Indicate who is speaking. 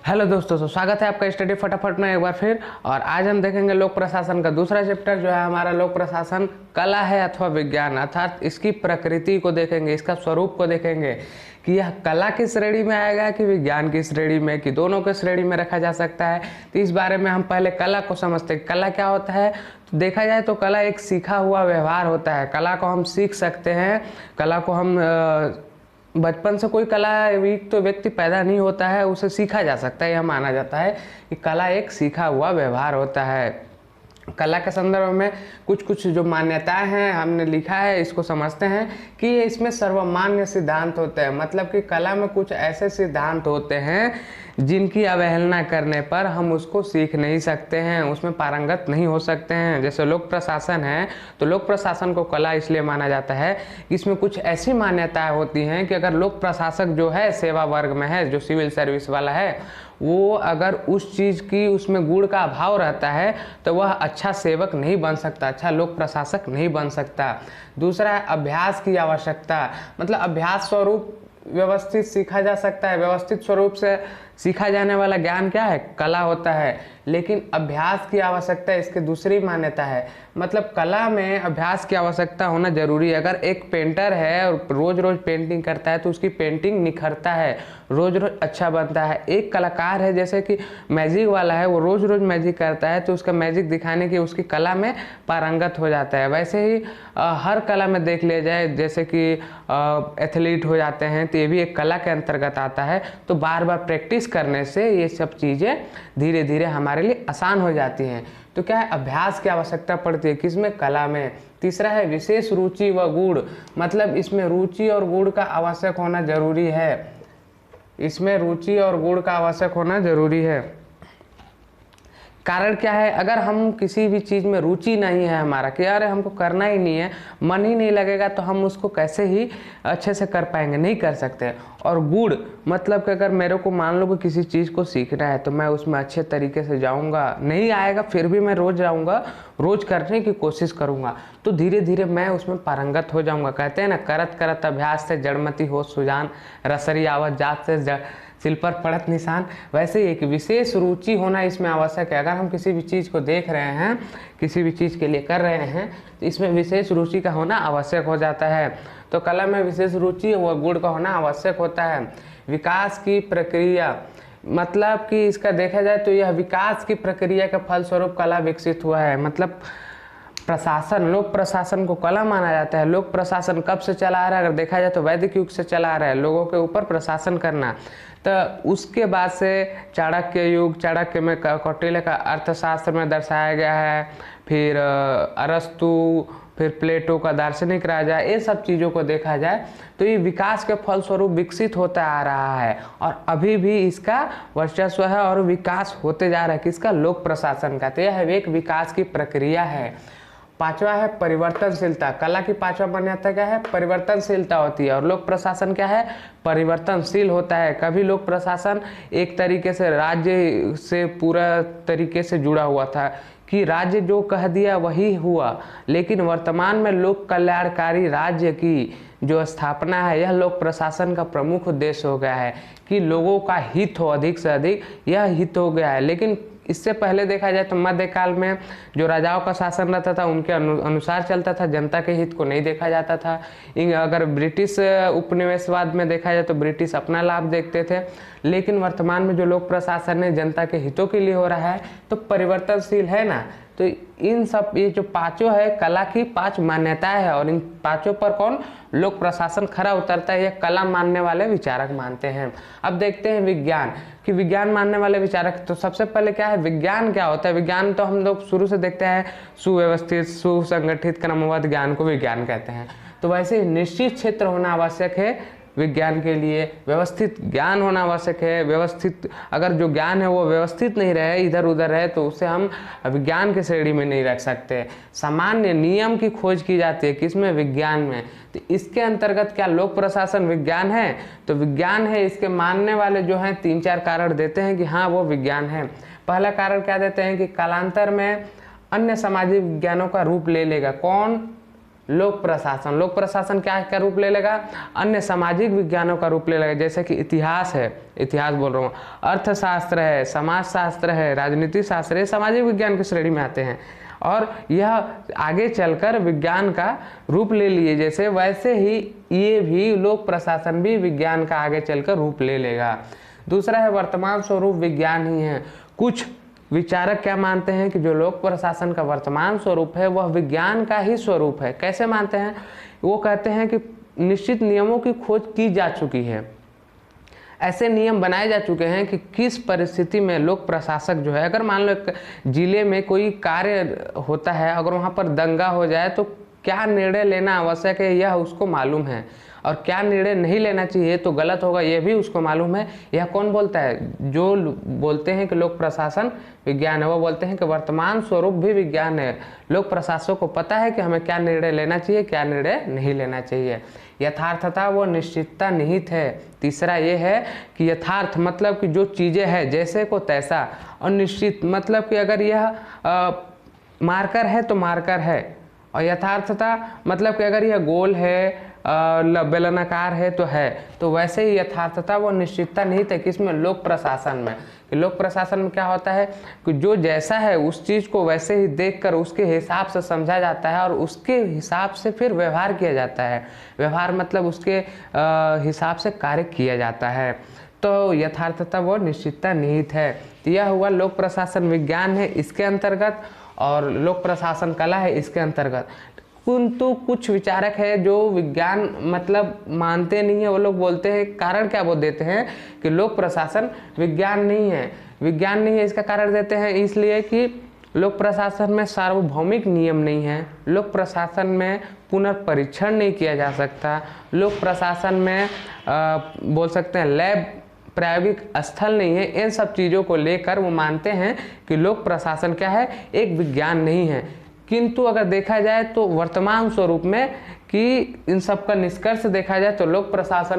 Speaker 1: Hello दोस्तों, तो स्वागत है आपका स्टडी फटाफट में एक बार फिर। और आज हम देखेंगे लोक प्रशासन का दूसरा चैप्टर जो है हमारा लोक प्रशासन कला है अथवा विज्ञान, अर्थात इसकी प्रकृति को देखेंगे, इसका स्वरूप को देखेंगे कि यह कला की श्रेणी में आएगा कि विज्ञान की श्रेणी में, कि दोनों के श्रेणी में रखा जा सकता है। तो इस बारे में हम पहले कला को समझते हैं। कला क्या होता है? तो देखा जाए तो कला एक सीखा हुआ व्यवहार होता है। कला को हम सीख सकते हैं। कला को हम बचपन से कोई कला तो व्यक्ति पैदा नहीं होता है, उसे सीखा जा सकता है। यह माना जाता है कि कला एक सीखा हुआ व्यवहार होता है। कला के संदर्भ में कुछ कुछ जो मान्यताएं हैं हमने लिखा है, इसको समझते हैं कि ये इसमें सर्वमान्य सिद्धांत होते हैं। मतलब कि कला में कुछ ऐसे सिद्धांत होते हैं जिनकी अवहेलना करने पर हम उसको सीख नहीं सकते हैं, उसमें पारंगत नहीं हो सकते हैं। जैसे लोक प्रशासन है, तो लोक प्रशासन को कला इसलिए माना जाता है कि इसमें कुछ ऐसी मान्यताएं होती हैं कि अगर लोक प्रशासक जो है सेवा वर्ग में है, जो सिविल सर्विस वाला है, वो अगर उस चीज़ की उसमें गुण का अभाव रहता है तो वह अच्छा सेवक नहीं बन सकता, अच्छा लोक प्रशासक नहीं बन सकता। दूसरा है अभ्यास की आवश्यकता। मतलब अभ्यास स्वरूप व्यवस्थित सीखा जा सकता है। व्यवस्थित स्वरूप से सीखा जाने वाला ज्ञान क्या है? कला होता है। लेकिन अभ्यास की आवश्यकता इसकी दूसरी मान्यता है। मतलब कला में अभ्यास की आवश्यकता होना जरूरी है। अगर एक पेंटर है और रोज रोज पेंटिंग करता है तो उसकी पेंटिंग निखरता है, रोज रोज अच्छा बनता है। एक कलाकार है जैसे कि मैजिक वाला है, वो रोज रोज मैजिक करता है तो उसका मैजिक दिखाने की उसकी कला में पारंगत हो जाता है। वैसे ही हर कला में देख लिया जाए, जैसे कि एथलीट हो जाते हैं तो ये भी एक कला के अंतर्गत आता है। तो बार बार प्रैक्टिस करने से ये सब चीज़ें धीरे धीरे हमारे लिए आसान हो जाती हैं। तो क्या है? अभ्यास की आवश्यकता पड़ती है। किसमें? कला में। तीसरा है विशेष रुचि व गुण। मतलब इसमें रुचि और गुण का आवश्यक होना जरूरी है। इसमें रुचि और गुण का आवश्यक होना जरूरी है। कारण क्या है? अगर हम किसी भी चीज़ में रुचि नहीं है हमारा, कि अरे हमको करना ही नहीं है, मन ही नहीं लगेगा, तो हम उसको कैसे ही अच्छे से कर पाएंगे? नहीं कर सकते। और गुण मतलब कि अगर मेरे को मान लो कि किसी चीज़ को सीखना है तो मैं उसमें अच्छे तरीके से जाऊंगा, नहीं आएगा फिर भी मैं रोज जाऊंगा, रोज करने की कोशिश करूंगा, तो धीरे धीरे मैं उसमें पारंगत हो जाऊंगा। कहते हैं ना, करत करत अभ्यास से जड़मति हो सुजान, रसरी आवत जात से सिल पर पड़त निशान। वैसे एक विशेष रुचि होना इसमें आवश्यक है। अगर हम किसी भी चीज़ को देख रहे हैं, किसी भी चीज़ के लिए कर रहे हैं, तो इसमें विशेष रुचि का होना आवश्यक हो जाता है। तो कला में विशेष रुचि व गुण का होना आवश्यक होता है। विकास की प्रक्रिया, मतलब कि इसका देखा जाए तो यह विकास की प्रक्रिया के फलस्वरूप कला विकसित हुआ है। मतलब प्रशासन, लोक प्रशासन को कला माना जाता है। लोक प्रशासन कब से चला आ रहा है? अगर देखा जाए तो वैदिक युग से चला आ रहा है, लोगों के ऊपर प्रशासन करना। तो उसके बाद से चाणक्य युग, चाणक्य में कौटिल्य का अर्थशास्त्र में दर्शाया गया है, फिर अरस्तु, फिर प्लेटो का दार्शनिक राजा, ये सब चीज़ों को देखा जाए तो ये विकास के फलस्वरूप विकसित होता आ रहा है और अभी भी इसका वर्चस्व है और विकास होते जा रहा है। किसका? लोक प्रशासन का। तो यह एक विकास की प्रक्रिया है। पांचवा है परिवर्तनशीलता। कला की पांचवा मान्यता क्या है? परिवर्तनशीलता होती है। और लोक प्रशासन क्या है? परिवर्तनशील होता है। कभी लोक प्रशासन एक तरीके से राज्य से पूरा तरीके से जुड़ा हुआ था कि राज्य जो कह दिया वही हुआ, लेकिन वर्तमान में लोक कल्याणकारी राज्य की जो स्थापना है, यह लोक प्रशासन का प्रमुख उद्देश्य हो गया है कि लोगों का हित हो, अधिक से अधिक यह हित हो गया है। लेकिन इससे पहले देखा जाए तो मध्यकाल में जो राजाओं का शासन रहता था उनके अनुसार चलता था, जनता के हित को नहीं देखा जाता था। अगर ब्रिटिश उपनिवेशवाद में देखा जाए तो ब्रिटिश अपना लाभ देखते थे, लेकिन वर्तमान में जो लोक प्रशासन है जनता के हितों के लिए हो रहा है, तो परिवर्तनशील है ना। तो इन सब, ये जो पांचों है कला की पांच मान्यताएं है और इन पांचों पर कौन? लोक प्रशासन खरा उतरता है, यह कला मानने वाले विचारक मानते हैं। अब देखते हैं विज्ञान, कि विज्ञान मानने वाले विचारक। तो सबसे पहले क्या है? विज्ञान क्या होता है? विज्ञान तो हम लोग शुरू से देखते हैं, सुव्यवस्थित सुसंगठित क्रमबद्ध ज्ञान को विज्ञान कहते हैं। तो वैसे निश्चित क्षेत्र होना आवश्यक है विज्ञान के लिए, व्यवस्थित ज्ञान होना आवश्यक है। व्यवस्थित, अगर जो ज्ञान है वो व्यवस्थित नहीं रहे, इधर उधर रहे, तो उसे हम विज्ञान की श्रेणी में नहीं रख सकते। सामान्य नियम की खोज की जाती है किसमें? विज्ञान में। तो इसके अंतर्गत क्या लोक प्रशासन विज्ञान है? तो विज्ञान है। इसके मानने वाले जो हैं तीन चार कारण देते हैं कि हाँ वो विज्ञान है। पहला कारण क्या देते हैं कि कालांतर में अन्य सामाजिक विज्ञानों का रूप ले लेगा। कौन? लोक प्रशासन। लोक प्रशासन क्या का रूप ले लेगा? अन्य सामाजिक विज्ञानों का रूप ले लेगा, जैसे कि इतिहास है, इतिहास बोल रहा हूँ, अर्थशास्त्र है, समाजशास्त्र है, राजनीति शास्त्र है, सामाजिक विज्ञान की श्रेणी में आते हैं। और यह आगे चलकर विज्ञान का रूप ले लिए जैसे, वैसे ही ये भी लोक प्रशासन भी विज्ञान का आगे चलकर रूप ले लेगा। दूसरा है वर्तमान स्वरूप विज्ञान ही है। कुछ विचारक क्या मानते हैं कि जो लोक प्रशासन का वर्तमान स्वरूप है वह विज्ञान का ही स्वरूप है। कैसे मानते हैं? वो कहते हैं कि निश्चित नियमों की खोज की जा चुकी है, ऐसे नियम बनाए जा चुके हैं कि किस परिस्थिति में लोक प्रशासक जो है, अगर मान लो एक जिले में कोई कार्य होता है, अगर वहाँ पर दंगा हो जाए तो क्या निर्णय लेना आवश्यक है यह उसको मालूम है, और क्या निर्णय नहीं लेना चाहिए तो गलत होगा यह भी उसको मालूम है। यह कौन बोलता है? जो बोलते हैं कि लोक प्रशासन विज्ञान है, वो बोलते हैं कि वर्तमान स्वरूप भी विज्ञान है। लोक प्रशासक को पता है कि हमें क्या निर्णय लेना चाहिए, क्या निर्णय नहीं लेना चाहिए। यथार्थता व निश्चितता निहित है। तीसरा ये है कि यथार्थ मतलब कि जो चीज़ें हैं जैसे को तैसा, और निश्चित मतलब कि अगर यह मार्कर है तो मार्कर है, और यथार्थता मतलब कि अगर यह गोल है, बेलनाकार है तो है। तो वैसे ही यथार्थता व निश्चितता निहित है किसमें? लोक प्रशासन में। कि लोक प्रशासन में क्या होता है कि जो जैसा है उस चीज़ को वैसे ही देखकर उसके हिसाब से समझा जाता है और उसके हिसाब से फिर व्यवहार किया जाता है। व्यवहार मतलब उसके हिसाब से कार्य किया जाता है। तो यथार्थता व निश्चितता निहित है। तो यह हुआ लोक प्रशासन विज्ञान है इसके अंतर्गत, और लोक प्रशासन कला है इसके अंतर्गत। किंतु कुछ विचारक है जो विज्ञान मतलब मानते नहीं है, वो लोग बोलते हैं, कारण क्या बोल देते हैं कि लोक प्रशासन विज्ञान नहीं है। विज्ञान नहीं है इसका कारण देते हैं इसलिए कि लोक प्रशासन में सार्वभौमिक नियम नहीं है, लोक प्रशासन में पुनर्परीक्षण नहीं किया जा सकता, लोक प्रशासन में बोल सकते हैं लैब प्रायोगिक स्थल नहीं है। इन सब चीज़ों को लेकर वो मानते हैं कि लोक प्रशासन क्या है? एक विज्ञान नहीं है। किंतु अगर देखा जाए तो वर्तमान स्वरूप में कि इन सब का निष्कर्ष देखा जाए तो लोक प्रशासन